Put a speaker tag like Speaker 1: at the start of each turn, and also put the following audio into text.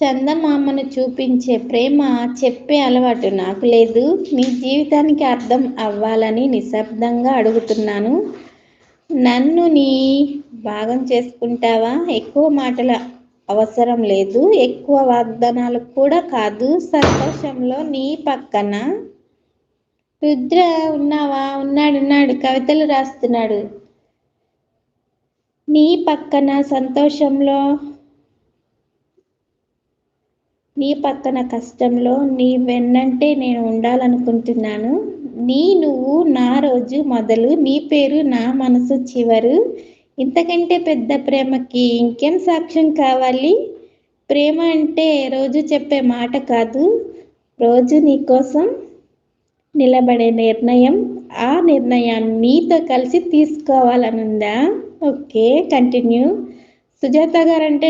Speaker 1: చందమామను చూపించే ప్రేమ చెప్పే అలవాటు నాకు లేదు. నీ జీవితానికి అర్థం అవ్వాలని నిశ్శబ్దంగా అడుగుతున్నాను. నన్ను నీ భాగం చేసుకుంటావా? ఎక్కువ మాటల అవసరం లేదు, ఎక్కువ వాగ్దానాలు కూడా కాదు. సంతోషంలో నీ పక్కన. రుద్ర ఉన్నావా? ఉన్నాడు, కవితలు రాస్తున్నాడు. నీ పక్కన సంతోషంలో, నీ పక్కన కష్టంలో, నీ వెన్నంటే నేను ఉండాలనుకుంటున్నాను. నువ్వు నా రోజు మొదలు, నీ పేరు నా మనసు చివరు. ఇంతకంటే పెద్ద ప్రేమకి ఇంకేం సాక్ష్యం కావాలి? ప్రేమ అంటే రోజు చెప్పే మాట కాదు, రోజు నీకోసం నిలబడే నిర్ణయం. ఆ నిర్ణయాన్ని నీతో కలిసి తీసుకోవాలనుందా? Okay, continue. సుజాత గారు అంటే